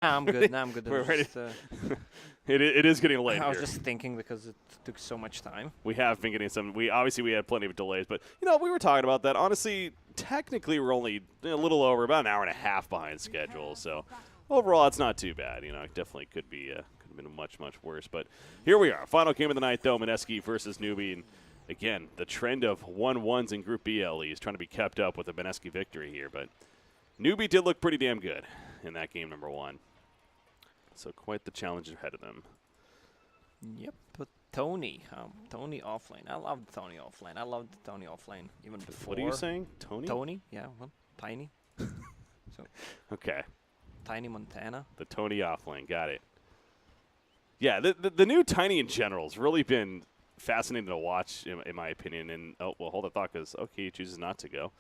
Nah, I'm good. Nah, I'm good. We're ready. Just, It is getting late I was here. just thinking because it took so much time. We have been getting some. We had plenty of delays, but we were talking about that. Honestly, technically, we're only a little over about an hour and a half behind schedule. So overall, it's not too bad. It definitely could have been much worse. But here we are, final game of the night though. Mineski versus Newbee, and again, the trend of 1-1s in Group B LE is trying to be kept up with a Mineski victory here. But Newbee did look pretty damn good in that game number 1. So quite the challenge ahead of them. Yep, but Tony offlane. I loved Tony offlane. I loved Tony offlane even before. What are you saying, Tony? Tony, yeah, well, Tiny. So Okay. Tiny Montana. The Tony offlane, got it. Yeah, the new Tiny in general has really been fascinating to watch, in my opinion. And hold that thought, because he chooses not to go.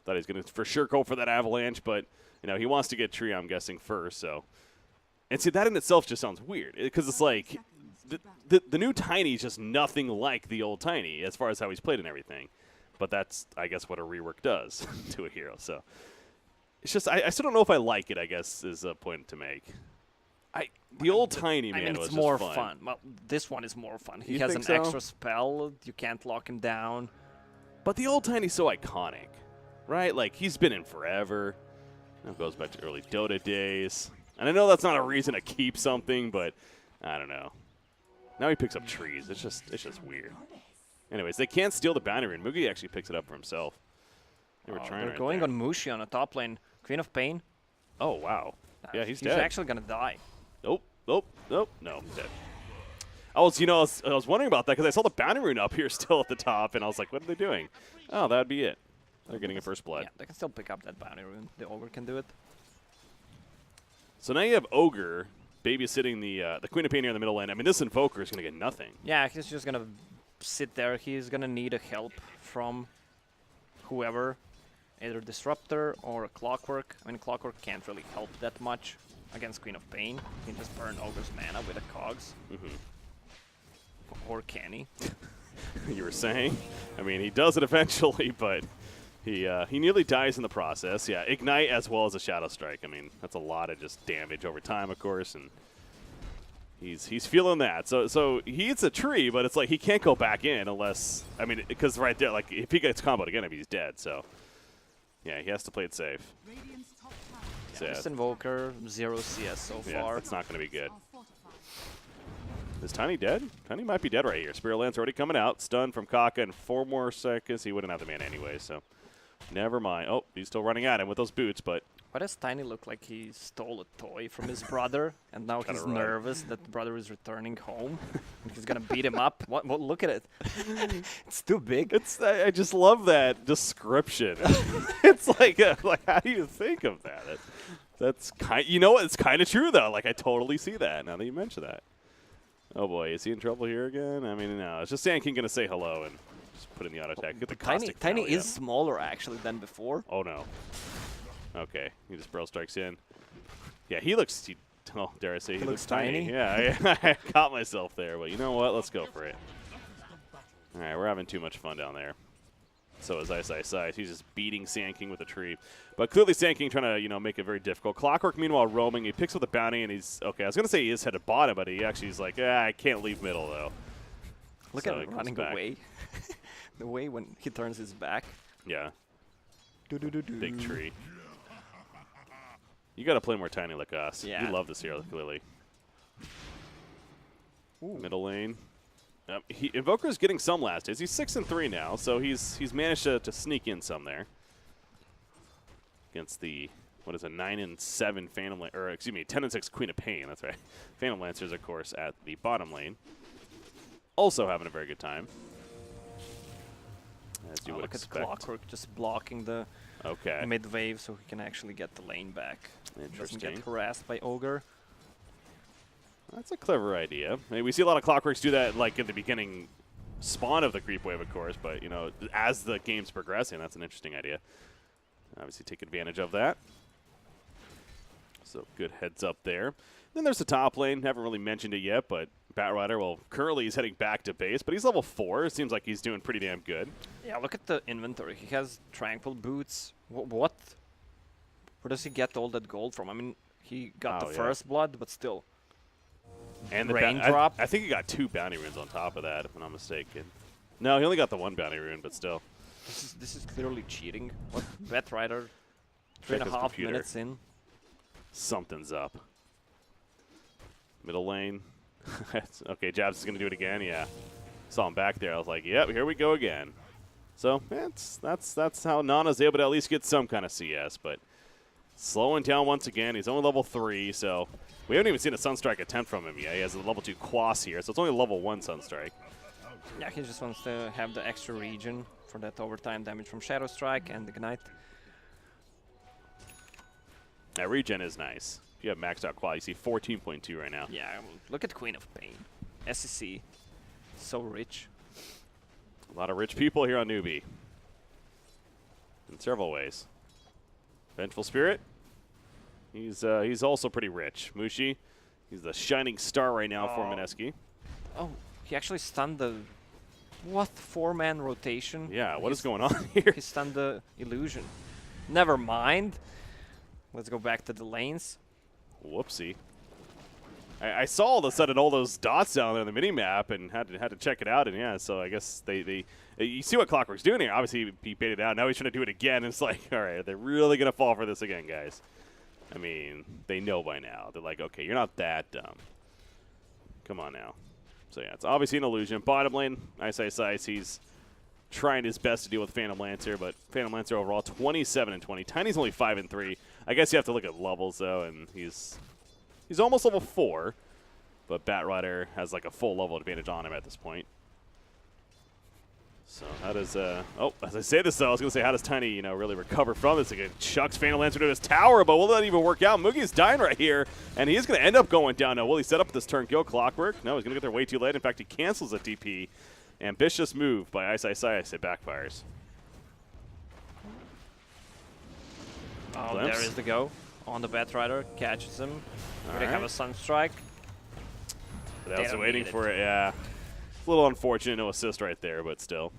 Thought he was going to for sure go for that avalanche, but he wants to get tree, I'm guessing, first. So, and see, that in itself just sounds weird, because it's like the new Tiny is just nothing like the old Tiny as far as how he's played and everything. But that's, I guess, what a rework does to a hero. So it's just I still don't know if I like it, I guess, is a point to make. The old Tiny, man, it's was more just fun. Well, this one is more fun. He You has think an so? extra spell. You can't lock him down. But the old Tiny's so iconic, right? Like, he's been in forever. It goes back to early Dota days. And I know that's not a reason to keep something, but I don't know. Now he picks up trees. It's just weird. Anyways, they can't steal the boundary, and Mugi actually picks it up for himself. They were trying. They're going on Mushi on the top lane. Queen of Pain. Oh, wow. Yeah, he's dead. He's actually going to die. Nope. No, he's dead. I was wondering about that because I saw the boundary rune up here still at the top, and I was like, what are they doing? Oh, that'd be it. They're getting a first blood. Yeah, they can still pick up that bounty rune. The Ogre can do it. So now you have Ogre babysitting the Queen of Pain here in the middle lane. I mean, this Invoker is going to get nothing. Yeah, he's just going to sit there. He's going to need a help from whoever, either Disruptor or a Clockwork. I mean, Clockwork can't really help that much against Queen of Pain. He can just burn Ogre's mana with a Cogs. Or can he? You were saying? I mean, he does it eventually, but he nearly dies in the process. Yeah, Ignite as well as a Shadow Strike. I mean, that's a lot of just damage over time, of course, and he's feeling that. So he hits a tree, but it's like he can't go back in unless, I mean, because right there, like, if he gets comboed again, I mean, he's dead. So, yeah, he has to play it safe. This Invoker, 0 CS so far. It's not going to be good. Is Tiny dead? Tiny might be dead right here. Spirit Lance already coming out. Stun from Kaka in 4 more seconds. He wouldn't have the mana anyway, so never mind. Oh, he's still running at him with those boots, but... Why does Tiny look like he stole a toy from his brother, and now he's nervous that the brother is returning home, and he's gonna beat him up? What? Look at it. It's too big. I just love that description. It's like how do you think of that? That's kind. You know what? It's kind of true though. Like I totally see that now that you mention that. Oh boy, is he in trouble here again? I mean, no. It's just Sand King gonna say hello and just put in the auto attack. Get the Tiny is smaller actually than before. Oh no. Okay, he just Brawl Strikes in. Yeah, he looks. Oh, dare I say he looks tiny? Yeah, I caught myself there, but you know what? Let's go for it. All right, we're having too much fun down there. So is Ice. He's just beating Sand King with a tree. But clearly Sand King trying to, make it very difficult. Clockwork, meanwhile, roaming. He picks up the bounty, and he's... Okay, I was going to say he is headed bottom, but he actually is like, I can't leave middle, though. Look at him running away. The way when he turns his back. Yeah. Big tree. You got to play more Tiny like us. Yeah. You love this hero, clearly. Ooh. Middle lane. Invoker's getting some last hits. He's 6-3 now, so he's managed to sneak in some there against the 9-7 Phantom Lan or excuse me 10-6 Queen of Pain. That's right. Phantom Lancers, of course, at the bottom lane, also having a very good time. As you would expect. Look at Clockwork just blocking the mid wave, so he can actually get the lane back. Interesting. Doesn't get harassed by Ogre. That's a clever idea. I mean, we see a lot of Clockworks do that, like in the beginning spawn of the creep wave, of course. But as the game's progressing, that's an interesting idea. Obviously, take advantage of that. So good heads up there. Then there's the top lane. Haven't really mentioned it yet, but Batrider, well, currently he's heading back to base, but he's level 4. It seems like he's doing pretty damn good. Yeah, look at the inventory. He has Tranquil Boots. What? Where does he get all that gold from? I mean, he got Oh, the yeah. first blood, but still. And the Raindrop. I think he got 2 bounty runes on top of that, if I'm not mistaken. No, he only got the 1 bounty rune, but still. This is clearly cheating. What Batrider? Check his 3.5 computer. minutes in. Something's up. Middle lane. Okay, Jabs is going to do it again. Yeah. Saw him back there. I was like, yep, here we go again. So that's how Nana's able to at least get some kind of CS, but slowing down once again. He's only level 3, so we haven't even seen a Sunstrike attempt from him yet. He has a level 2 Quas here, so it's only level 1 Sunstrike. Yeah, he just wants to have the extra regen for that overtime damage from Shadow Strike and Ignite. That regen is nice. If you have maxed out Quas, you see 14.2 right now. Yeah, well, look at Queen of Pain. SEC. So rich. A lot of rich people here on Newbee. In several ways. Vengeful Spirit. He's also pretty rich. Mushi. He's the shining star right now for Mineski. Oh, he actually stunned the... What? 4-man rotation? Yeah, what is going on here? He stunned the illusion. Never mind. Let's go back to the lanes. Whoopsie. I saw all of a sudden all those dots down there on the mini-map and had to check it out, and yeah, so I guess they you see what Clockwork's doing here. Obviously, he baited out. Now he's trying to do it again. It's like, all right, they're really going to fall for this again, guys. I mean, they know by now. They're like, okay, you're not that dumb. Come on now. So yeah, it's obviously an illusion. Bottom lane, Ice, he's trying his best to deal with Phantom Lancer, but Phantom Lancer overall 27 and 20. Tiny's only 5 and 3. I guess you have to look at levels though, and he's almost level 4, but Batrider has like a full level advantage on him at this point. So how does oh, as I say this though, I was gonna say how does Tiny really recover from this again? Chucks Phantom Lancer to his tower, but will that even work out? Mugi's dying right here, and he's gonna end up going down. Now will he set up this turn kill Clockwork? No, he's gonna get there way too late. In fact, he cancels a TP. Ambitious move by Ice. It backfires. Oh, Glimpse. there is the go. On the Batrider, catches him. They have a Sunstrike. But They also don't waiting need it. for it, yeah. A little unfortunate, no assist right there, but still.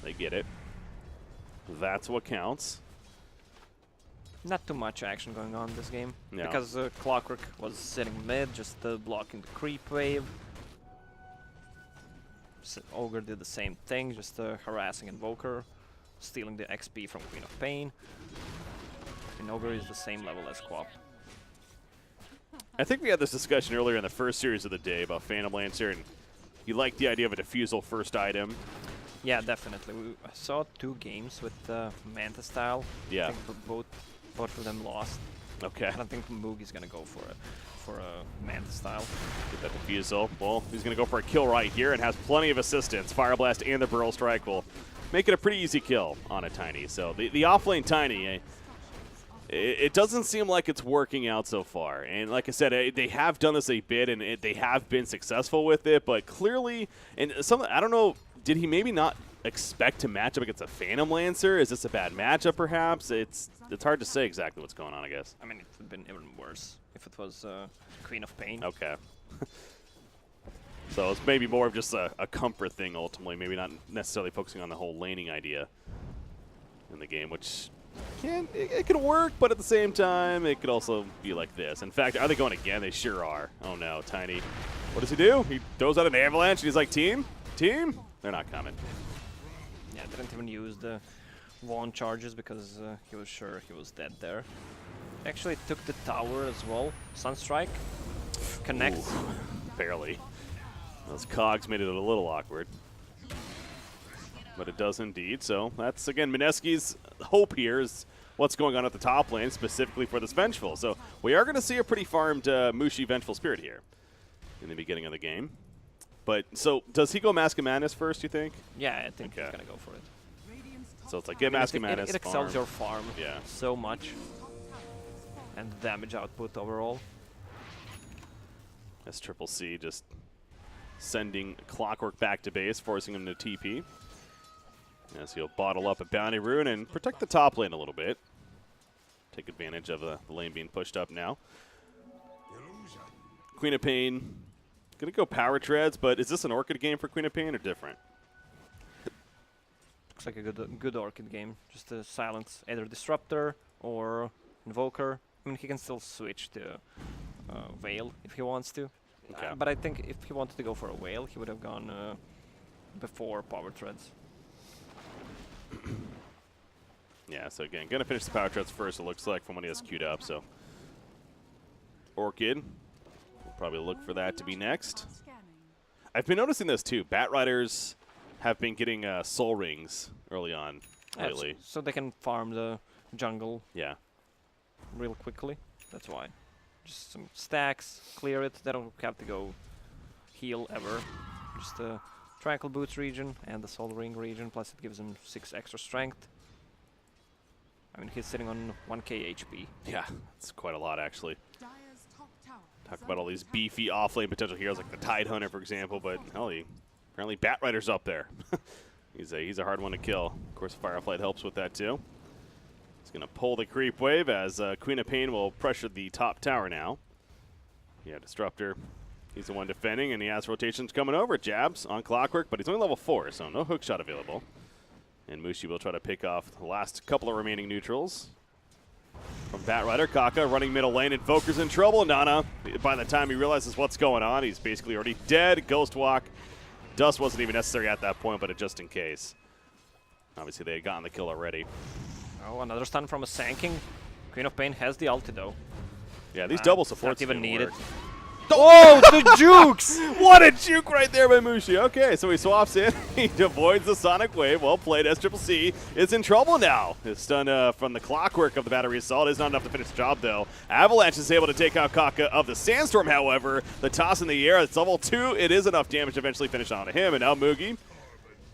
They get it. That's what counts. Not too much action going on this game. No. Because Clockwork was sitting mid, just blocking the creep wave. Ogre did the same thing, just harassing Invoker, stealing the XP from Queen of Pain. And Ogre is the same level as Quap. I think we had this discussion earlier in the first series of the day about Phantom Lancer, and you liked the idea of a defusal first item. Yeah, definitely. I saw 2 games with Manta style. Yeah. I think both of them lost. Okay. I don't think Mugi's gonna go for a Manta style. Get that defusal. Well, he's going to go for a kill right here and has plenty of assistance. Fire Blast and the Burrow Strike will make it a pretty easy kill on a Tiny. So the off-lane Tiny, it doesn't seem like it's working out so far. And like I said, they have done this a bit, and they have been successful with it. But clearly, and I don't know, did he maybe not expect to match up against a Phantom Lancer? Is this a bad matchup, perhaps? It's hard to say exactly what's going on, I guess. I mean, it would have been even worse if it was Queen of Pain. Okay. So it's maybe more of just a comfort thing, ultimately. Maybe not necessarily focusing on the whole laning idea in the game, which it can work, but at the same time, it could also be like this. In fact, are they going again? They sure are. Oh, no, Tiny. What does he do? He throws out an avalanche, and he's like, team? Team? They're not coming. Yeah, didn't even use the wand charges because he was sure he was dead there. Actually took the tower as well. Sunstrike connects. Ooh, barely. Those cogs made it a little awkward. But it does indeed. So that's, again, Mineski's hope here is what's going on at the top lane, specifically for this Vengeful. So we are going to see a pretty farmed Mushi Vengeful Spirit here in the beginning of the game. But, so, does he go Mask of Madness first, you think? Yeah, I think Okay. he's gonna go for it. So it's like, get Mask of It Madness, excels farm. your farm Yeah. so much. And the damage output overall. That's Triple C just sending Clockwork back to base, forcing him to TP. As he'll bottle up a Bounty Rune and protect the top lane a little bit. Take advantage of the lane being pushed up now. Queen of Pain, gonna go Power Treads, but is this an Orchid game for Queen of Pain or different? Looks like a good Orchid game. Just to silence either Disruptor or Invoker. I mean, he can still switch to Veil if he wants to. Okay. But I think if he wanted to go for a Whale, he would have gone before Power Treads. Yeah, so again, going to finish the Power Treads first, it looks like, from when he has queued up. So Orchid, we'll probably look for that to be next. I've been noticing this too. Bat Riders have been getting Soul Rings early on lately. So they can farm the jungle Yeah. real quickly. That's why. Just some stacks, clear it. They don't have to go heal ever. Just the Tranquil Boots region and the Soul Ring region. Plus it gives him 6 extra strength. I mean, he's sitting on 1k HP. Yeah, it's quite a lot, actually. Talk about all these beefy off-lane potential heroes like the Tide Hunter, for example, but hell, apparently Bat Rider's up there. he's a hard one to kill. Of course, Fireflight helps with that, too. He's going to pull the creep wave as Queen of Pain will pressure the top tower now. Yeah, Disruptor. He's the one defending, and he has rotations coming over. Jabs on Clockwork, but he's only level 4, so no hook shot available. And Mushi will try to pick off the last couple of remaining neutrals. From Bat Rider, Kaka running middle lane. Invoker's in trouble. Nana, by the time he realizes what's going on, he's basically already dead. Ghost Walk. Dust wasn't even necessary at that point, but just in case. Obviously, they had gotten the kill already. Oh, another stun from a Sanking. Queen of Pain has the ulti, though. Yeah, these double supports not even needed. work. Oh, the jukes! What a juke right there by Mushi. Okay, so he swaps in. He avoids the Sonic Wave. Well played. SCCC is in trouble now. His stun from the Clockwork of the Battery Assault is not enough to finish the job, though. Avalanche is able to take out Kaka of the Sandstorm, however. The toss in the air, it's level 2. It is enough damage to eventually finish on him. And now Mugi,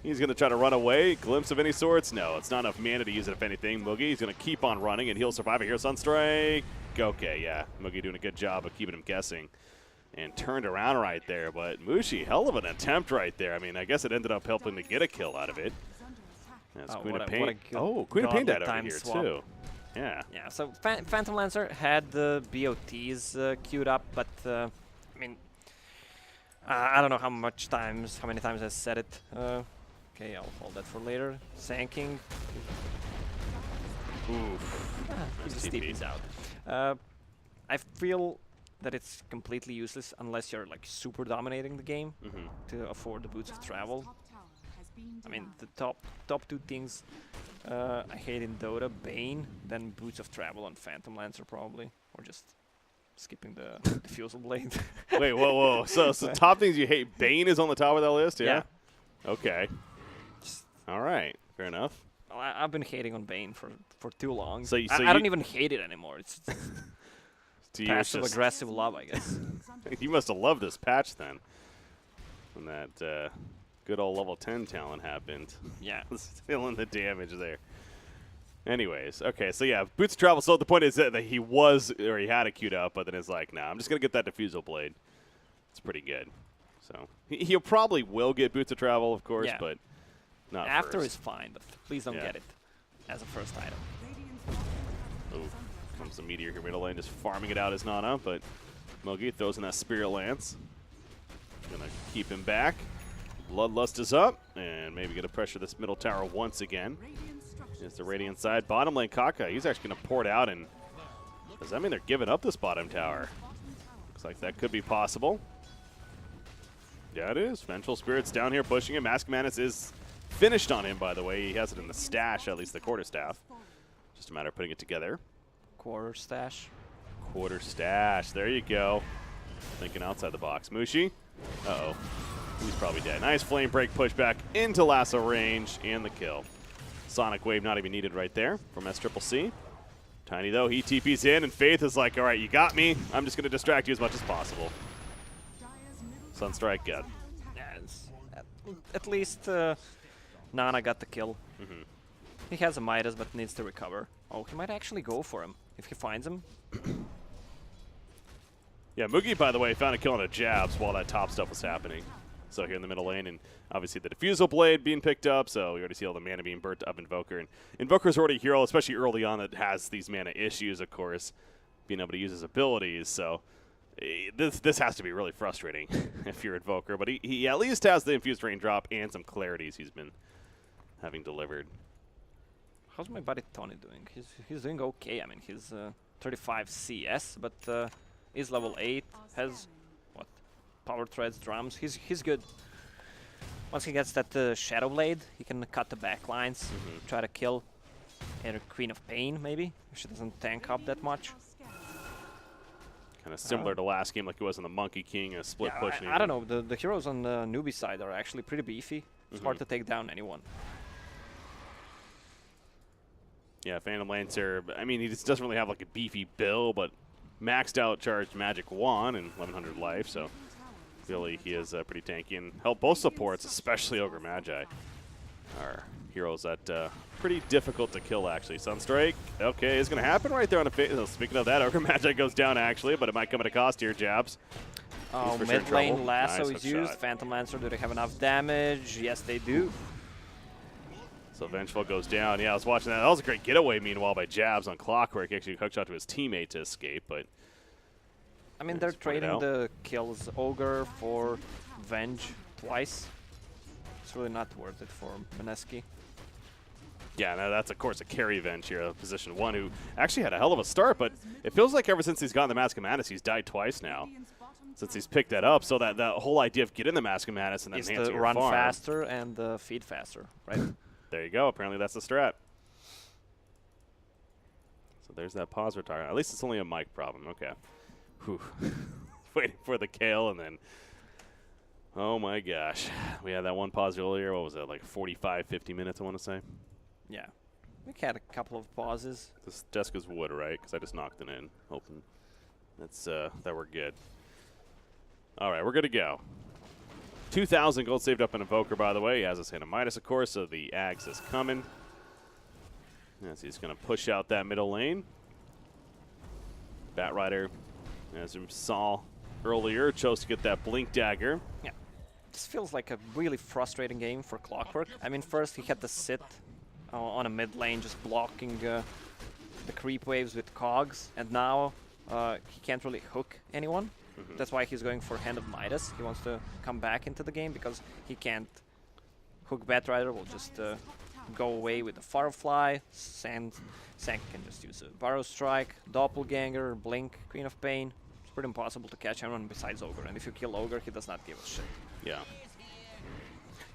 he's going to try to run away. Glimpse of any sorts? No, it's not enough mana to use it, if anything. Mugi, he's going to keep on running, and he'll survive it here. Sunstrike. Okay, yeah. Mugi doing a good job of keeping him guessing. And turned around right there, but Mushi, hell of an attempt right there. I mean, I guess it ended up helping to get a kill out of it. That's Queen of Pain. Queen of Pain died over here, swap. Too. Yeah. Yeah, so Phantom Lancer had the BOTs queued up, but, I mean, I don't know how many times I said it. Okay, I'll hold that for later. Sanking. Oof. He just TPs out. I feel that it's completely useless unless you're like super dominating the game to afford the Boots of Travel. I mean, the top 2 things I hate in Dota, Bane, then Boots of Travel on Phantom Lancer probably, or just skipping the Diffusal Blade. Wait, whoa. So top things you hate, Bane is on the top of that list, yeah? Okay. All right, fair enough. Well, I've been hating on Bane for too long. So I don't even hate it anymore. It's passive-aggressive love, I guess. You must have loved this patch then, when that good old level 10 talent happened. Yeah. Feeling the damage there. Anyways, okay, so yeah, Boots of Travel. So the point is that he had it queued up, but then it's like, nah, I'm just going to get that Diffusal Blade. It's pretty good. So he probably will get Boots of Travel, of course, but not after first. Is fine, but please don't get it as a first item. Ooh. Comes the Meteor here middle lane, just farming it out as Nana, but Mugi throws in that Spirit Lance. Gonna keep him back. Bloodlust is up, and maybe gonna pressure this middle tower once again. Here's the Radiant side. Bottom lane Kaka, he's actually gonna pour it out, and does that mean they're giving up this bottom tower? Looks like that could be possible. Yeah, it is. Vengeful Spirit's down here pushing him. Mask Manus is finished on him, by the way. He has it in the stash, at least the quarterstaff. Just a matter of putting it together. Quarter stash. There you go. Thinking outside the box. Mushi. Uh-oh. He's probably dead. Nice flame break pushback into lasso range and the kill. Sonic Wave not even needed right there from SCCC. Tiny, though, he TPs in, and Faith is like, all right, you got me. I'm just going to distract you as much as possible. Sunstrike good. Yeah, at least Nana got the kill. He has a Midas, but needs to recover. Oh, he might actually go for him if he finds him. Yeah, Mugi, by the way, found a kill on a Jabs while that top stuff was happening. So here in the middle lane, and obviously the Diffusal Blade being picked up, so we already see all the mana being burnt up Invoker. And Invoker's already a hero, especially early on, that has these mana issues, of course, being able to use his abilities. So this has to be really frustrating if you're Invoker. But he at least has the Infused Raindrop and some clarities he's been having delivered. How's my buddy Tony doing? He's doing okay. I mean, he's 35 CS, but is level 8, has what? Power threads, drums. He's good. Once he gets that Shadow Blade, he can cut the back lines, try to kill either Queen of Pain, maybe, if she doesn't tank up that much. Kind of similar to last game, like it was in the Monkey King, a split push. I don't know. The heroes on the Newbee side are actually pretty beefy. It's hard to take down anyone. Yeah, Phantom Lancer, I mean, he just doesn't really have like a beefy build, but maxed out charged Magic Wand and 1100 life, so really he is pretty tanky and help both supports, especially Ogre Magi. Are heroes that pretty difficult to kill, actually. Sunstrike, okay, is going to happen right there on the face. Oh, speaking of that, Ogre Magi goes down, actually, but it might come at a cost here, Jabs. Oh, mid lane lasso is used. Phantom Lancer, do they have enough damage? Yes, they do. So Vengeful goes down. Yeah, I was watching that. That was a great getaway, meanwhile, by Jabs on Clockwork. He actually hook shot to his teammate to escape, but... I mean, they're trading the kills. Ogre for Venge twice. It's really not worth it for Mineski. Yeah, no, that's, of course, a carry Venge here, position 1, who actually had a hell of a start, but it feels like ever since he's gotten the Mask of Madness, he's died twice now, since he's picked that up. So that whole idea of getting the Mask of Madness and then enhancing your run farm, faster and feed faster, right? There you go. Apparently that's the strat. So there's that pause retire. At least it's only a mic problem. Okay. Whew. Waiting for the Kale, and then, oh my gosh. We had that one pause earlier. What was it, like 45, 50 minutes, I want to say? Yeah. We had a couple of pauses. This Jessica's wood, right? Because I just knocked it in. Hoping that's, that we're good. All right, we're good to go. 2,000 gold saved up in Invoker, by the way. He has his hand of Midas, of course, so the Axe is coming. As he's going to push out that middle lane. Batrider, as we saw earlier, chose to get that Blink Dagger. Yeah. This feels like a really frustrating game for Clockwork. I mean, first he had to sit on a mid lane, just blocking the creep waves with cogs, and now he can't really hook anyone. That's why he's going for Hand of Midas. He wants to come back into the game because he can't hook Batrider. Will just go away with the Firefly. Sank can just use a Burrow Strike, Doppelganger, Blink, Queen of Pain. It's pretty impossible to catch anyone besides Ogre. And if you kill Ogre, he does not give a shit. Yeah.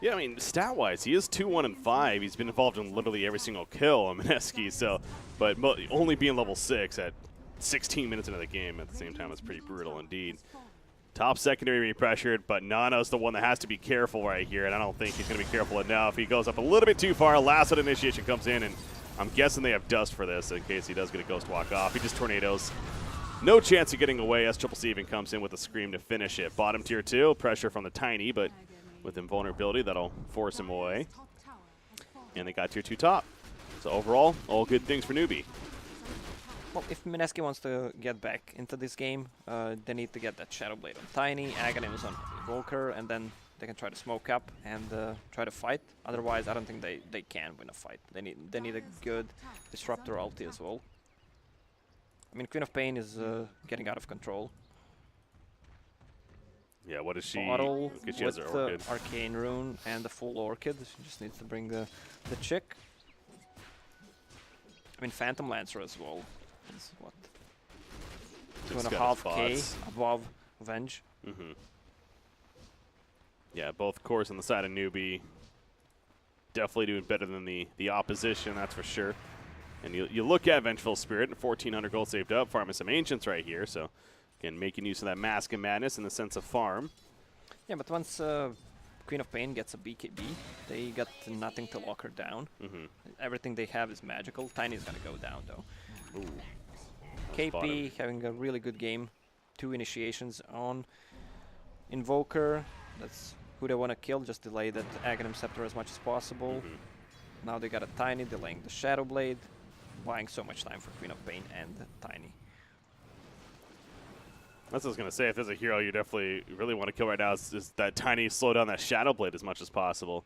Yeah, I mean, stat-wise, he is 2-1-5. He's been involved in literally every single kill on Mineski, so, but only being level 6 at 16 minutes into the game at the same time is pretty brutal indeed. Top secondary being pressured, but Nano's the one that has to be careful right here, and I don't think he's going to be careful enough. He goes up a little bit too far. Last hit initiation comes in, and I'm guessing they have dust for this in case he does get a Ghost Walk off. He just tornadoes. No chance of getting away as Triple C even comes in with a Scream to finish it. Bottom tier 2, pressure from the Tiny, but with invulnerability, that'll force him away. And they got tier 2 top. So overall, all good things for Newbee. Well, if Mineski wants to get back into this game, they need to get that Shadow Blade on Tiny, Aghanim is on Evoker, and then they can try to smoke up and try to fight. Otherwise, I don't think they can win a fight. They need a good Disruptor ulti as well. I mean, Queen of Pain is getting out of control. Yeah, what is she? Bottle with the Arcane Rune and the full Orchid. She just needs to bring the chick. I mean, Phantom Lancer as well. Is what? 2.5k above Venge. Yeah, both cores on the side of Newbee. Definitely doing better than the opposition, that's for sure. And you look at Vengeful Spirit, 1,400 gold saved up, farming some Ancients right here. So, again, making use of that Mask of Madness in the sense of farm. Yeah, but once Queen of Pain gets a BKB, they got nothing to lock her down. Everything they have is magical. Tiny's gonna go down, though. Ooh. KP having a really good game. 2 initiations on Invoker. That's who they want to kill. Just delay that Aghanim Scepter as much as possible. Now they got a Tiny, delaying the Shadow Blade. Buying so much time for Queen of Pain and Tiny. That's what I was going to say. If there's a hero you definitely really want to kill right now, is that Tiny, slow down that Shadow Blade as much as possible.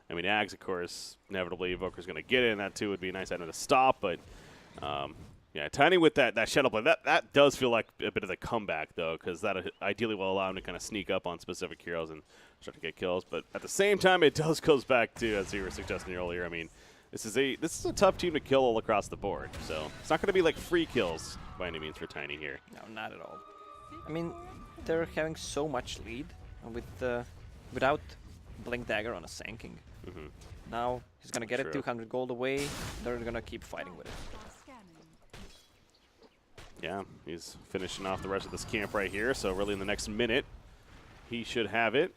I mean, Ags, of course, inevitably Evoker's going to get it, and that too would be a nice item to stop, but yeah, Tiny with that Shadow Blade, that does feel like a bit of the comeback, though, because that ideally will allow him to kind of sneak up on specific heroes and start to get kills. But at the same time, it does goes back to, as you were suggesting earlier, I mean, This is a tough team to kill all across the board. So it's not going to be like free kills by any means for Tiny here. No, not at all. I mean, they're having so much lead with without Blink Dagger on a Sanking. Now he's gonna get it 200 gold away. They're gonna keep fighting with it. Yeah, he's finishing off the rest of this camp right here. So really in the next minute, he should have it.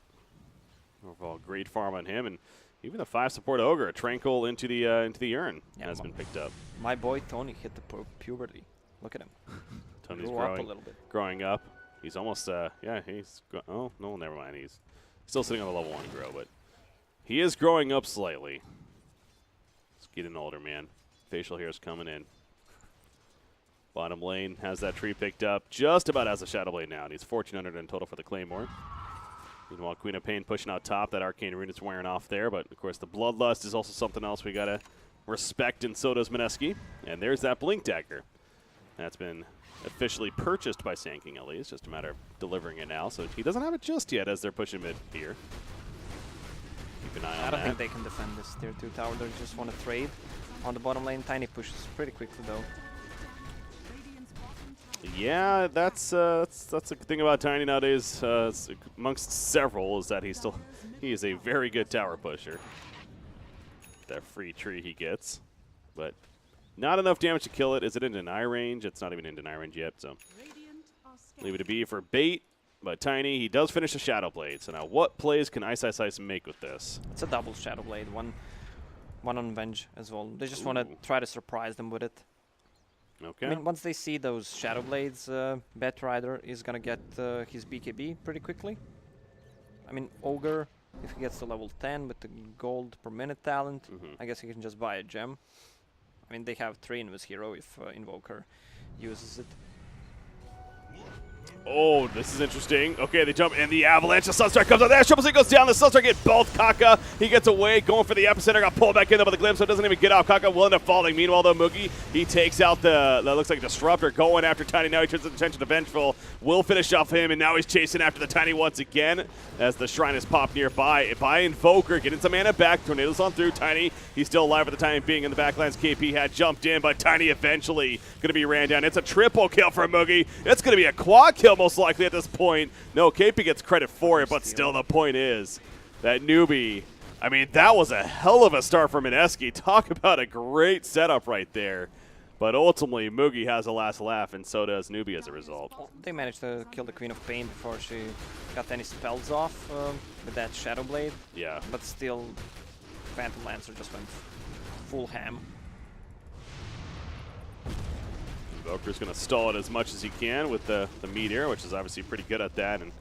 Overall, great farm on him, and even the 5 support Ogre, a Tranquil into the urn has been picked up. My boy Tony hit the puberty. Look at him. Tony's Grew up a little bit. Growing up. He's almost oh no, never mind. He's still sitting on the level 1 grow, but he is growing up slightly. He's getting older, man. Facial hair is coming in. Bottom lane has that tree picked up. Just about has a Shadow Blade now. And he's 1,400 in total for the Claymore. Meanwhile, Queen of Pain pushing out top. That Arcane Rune is wearing off there. But, of course, the Bloodlust is also something else we got to respect, and so does Mineski. And there's that Blink Dagger. That's been officially purchased by Sanking at least. Just a matter of delivering it now. So he doesn't have it just yet as they're pushing mid here. Keep an eye on that. I don't think they can defend this tier 2 tower. They just want to trade on the bottom lane. Tiny pushes pretty quickly, though. Yeah, that's the thing about Tiny nowadays. Amongst several, is that he is a very good tower pusher. That free tree he gets, but not enough damage to kill it. Is it in deny range? It's not even in deny range yet. So leave it to be for bait. But Tiny, he does finish the Shadow Blade. So now, what plays can Ice Ice Ice make with this? It's a double Shadow Blade, one on Venge as well. They just want to try to surprise them with it. Okay. I mean, once they see those Shadow Blades, Batrider is gonna get his BKB pretty quickly. I mean, Ogre, if he gets to level 10 with the gold per minute talent, I guess he can just buy a gem. I mean, they have 3 in this hero if Invoker uses it. Oh, this is interesting. Okay, they jump, and the Avalanche. The Sunstrike comes out there. Triple C goes down. The Sunstrike hit both. Kaka, he gets away, going for the epicenter. Got pulled back in there by the Glimpse, so it doesn't even get out. Kaka will end up falling. Meanwhile, though, Moogie, he takes out that looks like a Disruptor, going after Tiny. Now he turns his attention to Vengeful. Will finish off him, and now he's chasing after the Tiny once again as the Shrine is popped nearby by Invoker. Getting some mana back. Tornadoes on through. Tiny, he's still alive at the time being in the backlands. KP had jumped in, but Tiny eventually going to be ran down. It's a triple kill for Moogie. It's going to be a quad kill most likely at this point. No, KP gets credit for it, but still the point is that Newbee, I mean, that was a hell of a start for Mineski. Talk about a great setup right there. But ultimately, Moogie has the last laugh, and so does Newbee as a result. Well, they managed to kill the Queen of Pain before she got any spells off with that Shadow Blade. Yeah. But still, Phantom Lancer just went full ham. Invoker's going to stall it as much as he can with the Meteor, which is obviously pretty good at that, and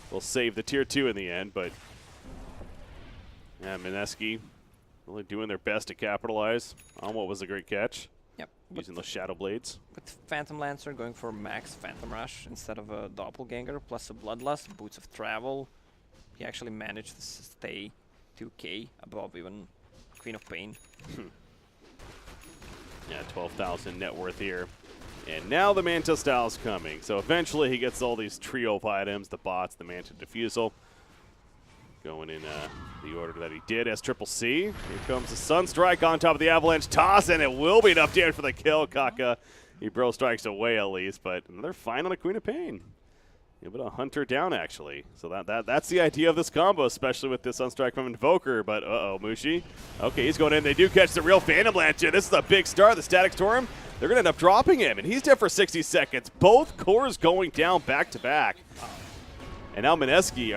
will save the tier 2 in the end. But yeah, Mineski really doing their best to capitalize on what was a great catch. Yep. Using those Shadow Blades. With Phantom Lancer going for max Phantom Rush instead of a Doppelganger plus a Bloodlust, Boots of Travel, he actually managed to stay 2k above even Queen of Pain. Yeah, 12,000 net worth here. And now the Manta Style's coming. So eventually he gets all these trio of items, the bots, the Manta Diffusal. Going in the order that he did as Triple C. Here comes the Sunstrike on top of the Avalanche toss, and it will be enough damage for the kill. Kaka, he bro strikes away at least, but another find on a Queen of Pain. Able to hunt her down, actually. So that's the idea of this combo, especially with this Sunstrike from Invoker. But, Mushi. Okay, he's going in. They do catch the real Phantom Lance here. This is a big start. The Static Storm, they're going to end up dropping him, and he's dead for 60 seconds. Both cores going down back-to-back. And now Mineski,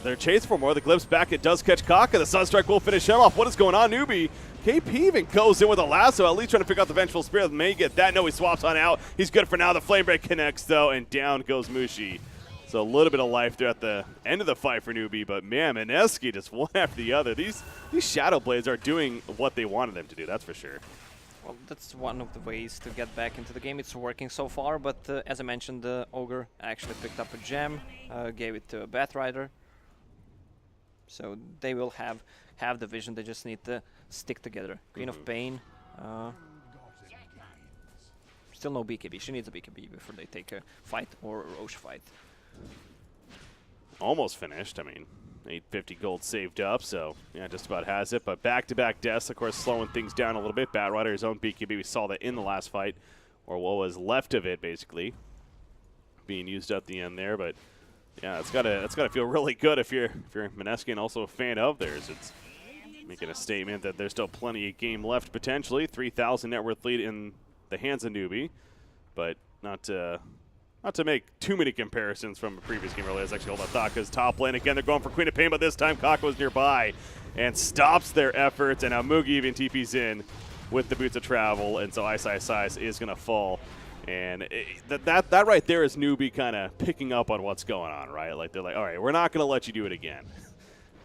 they're chasing for more. The Glimpse back, it does catch Kaka. The Sunstrike will finish him off. What is going on, Newbee? KP even goes in with a lasso, at least trying to pick out the Vengeful Spirit. May get that. No, he swaps on out. He's good for now. The Flame Break connects, though, and down goes Mushi. So a little bit of life there at the end of the fight for Newbee, but man, Mineski just one after the other. These Shadow Blades are doing what they wanted them to do, that's for sure. Well, that's one of the ways to get back into the game. It's working so far, but as I mentioned, the Ogre actually picked up a gem, gave it to a Batrider. So they will have the vision, they just need to stick together. Queen of Pain. Still no BKB, she needs a BKB before they take a fight or a Roche fight. Almost finished. I mean, 850 gold saved up, so yeah, just about has it. But back-to-back deaths, of course, slowing things down a little bit. Batrider, his own BKB, we saw that in the last fight, or what was left of it, basically, being used at the end there. But yeah, it's gotta feel really good if you're Mineski and also a fan of theirs. It's making a statement that there's still plenty of game left potentially. 3,000 net worth lead in the hands of Newbee, but not to make too many comparisons from a previous game earlier. Let's actually hold that thought, because top lane again, they're going for Queen of Pain, but this time Kako's nearby and stops their efforts, and now Mugi even TP's in with the Boots of Travel, and so Ice is going to fall. And that right there is Newbee kind of picking up on what's going on, right? Like, they're like, all right, we're not going to let you do it again.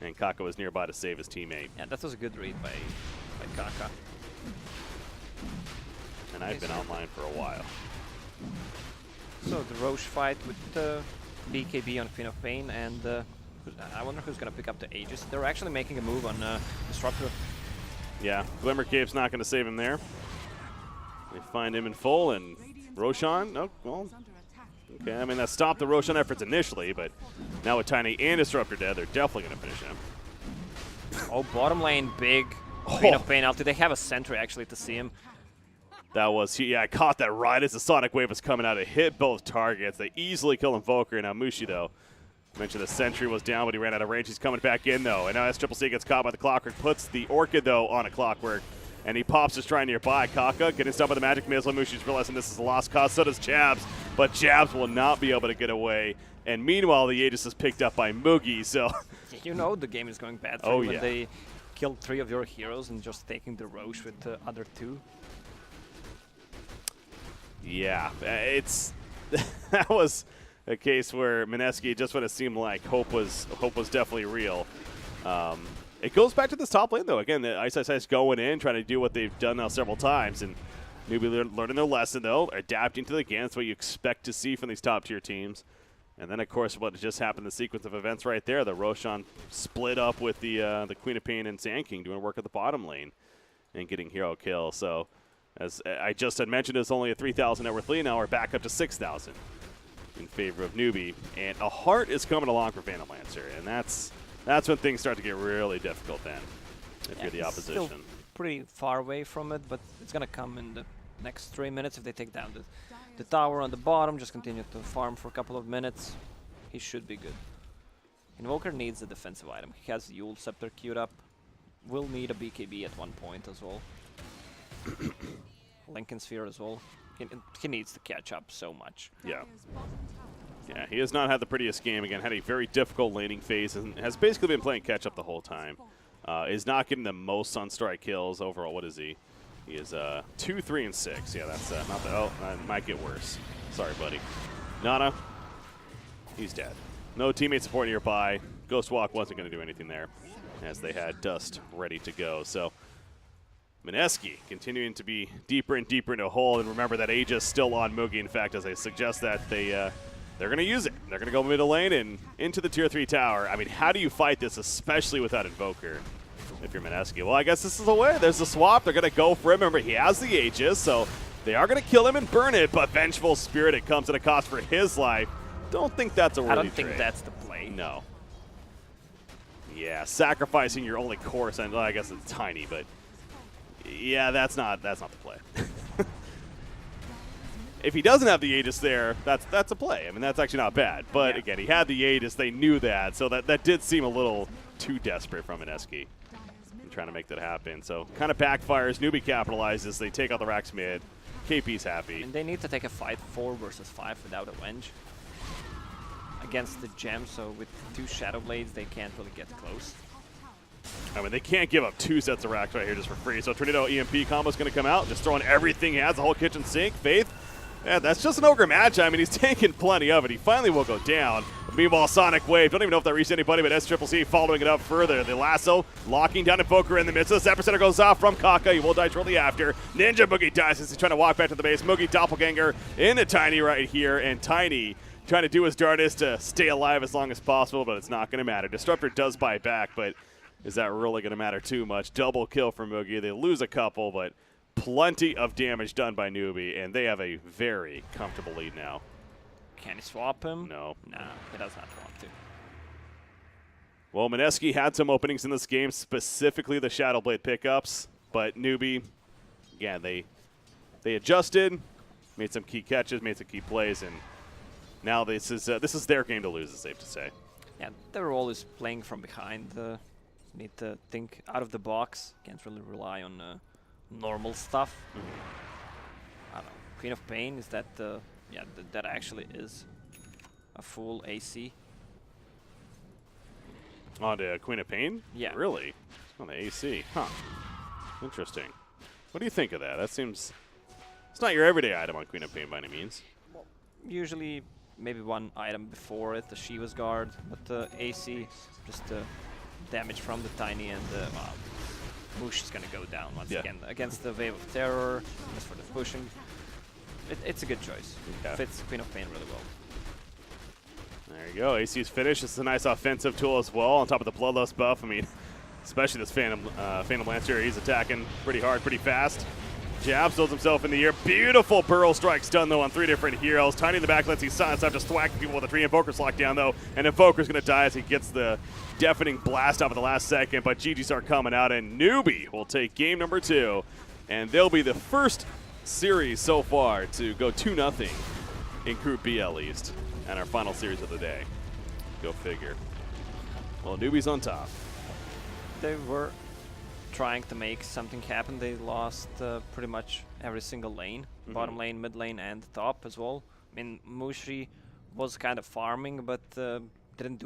And Kako was nearby to save his teammate. Yeah, that was a good read by Kaka. And I've been online for a while. So the Roche fight with BKB on Queen of Pain, and I wonder who's going to pick up the Aegis. They're actually making a move on Disruptor. Yeah, Glimmer Cave's not going to save him there. They find him in full, and Roshan, no, well, okay, I mean, that stopped the Roshan efforts initially, but now with Tiny and Disruptor dead, they're definitely going to finish him. Oh, bottom lane, big Queen of Pain out. Did they have a sentry actually to see him? That was, yeah, I caught that right as the Sonic Wave was coming out. It hit both targets. They easily kill Invoker. Now Mushi, though, mentioned the sentry was down, but he ran out of range. He's coming back in, though. And now SCCC gets caught by the Clockwork, puts the Orchid, though, on a Clockwork. And he pops his try nearby. Kaka getting stuck by the Magic Missile. Mushi's realizing this is a lost cause. So does Jabs. But Jabs will not be able to get away. And meanwhile, the Aegis is picked up by Mugi. So you know the game is going bad for you when they killed 3 of your heroes and just taking the Roche with the other 2. Yeah, that was a case where Mineski, just when it seemed like hope was definitely real. It goes back to this top lane, though. Again, the Ice going in, trying to do what they've done now several times, and maybe learning their lesson, though, adapting to the game. That's what you expect to see from these top-tier teams. And then, of course, what just happened, the sequence of events right there, the Roshan split up with the Queen of Pain and Sand King doing work at the bottom lane and getting hero kill. So, as I just had mentioned, it's only a 3,000 net worth lead. Now we're back up to 6,000 in favor of Newbee. And a heart is coming along for Phantom Lancer, and that's when things start to get really difficult then, if you're the opposition. Still pretty far away from it, but it's going to come in the next 3 minutes if they take down the tower on the bottom. Just continue to farm for a couple of minutes. He should be good. Invoker needs a defensive item. He has Yule Scepter queued up. Will need a BKB at one point as well. Lincoln Sphere as well. He needs to catch up so much. Yeah. Yeah, he has not had the prettiest game. Again, had a very difficult laning phase and has basically been playing catch-up the whole time. Is not getting the most Sunstrike kills overall. What is he? He is 2, 3, and 6. Yeah, that's not the. Oh, that might get worse. Sorry, buddy. Nana, he's dead. No teammate support nearby. Ghost Walk wasn't going to do anything there, as they had Dust ready to go. So Mineski continuing to be deeper and deeper into a hole, and remember that Aegis still on Mugi. In fact, as I suggest that they're going to use it. They're going to go middle lane and into the tier 3 tower. I mean, how do you fight this, especially without Invoker, if you're Mineski? Well, I guess this is the way. There's the swap. They're going to go for him. Remember, he has the Aegis, so they are going to kill him and burn it, but Vengeful Spirit, it comes at a cost for his life. Don't think that's a worthy I don't trade. think that's the play. No. Yeah, sacrificing your only core, and well, I guess it's tiny, but yeah, that's not the play. If he doesn't have the Aegis there, that's a play. I mean, that's actually not bad. But again, he had the Aegis. They knew that, so that did seem a little too desperate from Mineski in trying to make that happen. So kind of backfires. Newbee capitalizes. They take out the Rax mid. KP's happy. And they need to take a fight 4 versus 5 without a Wenge against the gem. So with 2 Shadow Blades, they can't really get close. I mean, they can't give up 2 sets of Rax right here just for free. So Tornado EMP combo is going to come out, just throwing everything he has, the whole kitchen sink. Faith. Yeah, that's just an Ogre match. I mean, he's taking plenty of it. He finally will go down. Meanwhile, Sonic Wave. Don't even know if that reached anybody, but SCCC following it up further. The lasso locking down Invoker in the midst of this. Epicenter goes off from Kaka. He will die shortly after. Ninja Mugi dies as he's trying to walk back to the base. Mugi Doppelganger into Tiny right here. And Tiny trying to do his darndest to stay alive as long as possible, but it's not going to matter. Disruptor does buy back, but is that really going to matter too much? Double kill for Mugi. They lose a couple, but plenty of damage done by Newbee, and they have a very comfortable lead now. Can he swap him? No. No, he does not want to. Well, Mineski had some openings in this game, specifically the Shadowblade pickups, but Newbee, again, they adjusted, made some key catches, made some key plays, and now this is their game to lose, it's safe to say. Yeah, they're always playing from behind. Need to think out of the box. Can't really rely on normal stuff. I don't know. Queen of Pain, is that yeah, that actually is a full AC. On to Queen of Pain? Yeah. Really? On the AC. Huh. Interesting. What do you think of that? That seems... It's not your everyday item on Queen of Pain by any means. Well, usually maybe one item before it, the Shiva's Guard, but the AC, just damage from the Tiny, and Moosh is going to go down once again against the Wave of Terror, just for the pushing. It's a good choice. Yeah. Fits Queen of Pain really well. There you go. AC's finish. This is a nice offensive tool as well. On top of the Bloodlust buff, I mean, especially this Phantom Lancer, he's attacking pretty hard, pretty fast. Jabs throws himself in the air. Beautiful Burrow Strike stun, though, on 3 different heroes. Tiny in the back lets he silence up, just thwacking people with a 3 Invoker's lockdown, though. And Invoker's going to die as he gets the deafening blast off at the last second. But GGs are coming out, and Newbee will take game number 2. And they'll be the first series so far to go 2-0 in Group B, at least. And our final series of the day. Go figure. Well, Newbee's on top. They were trying to make something happen. They lost pretty much every single lane. Bottom lane, mid lane, and top as well. I mean, Mushi was kind of farming, but didn't do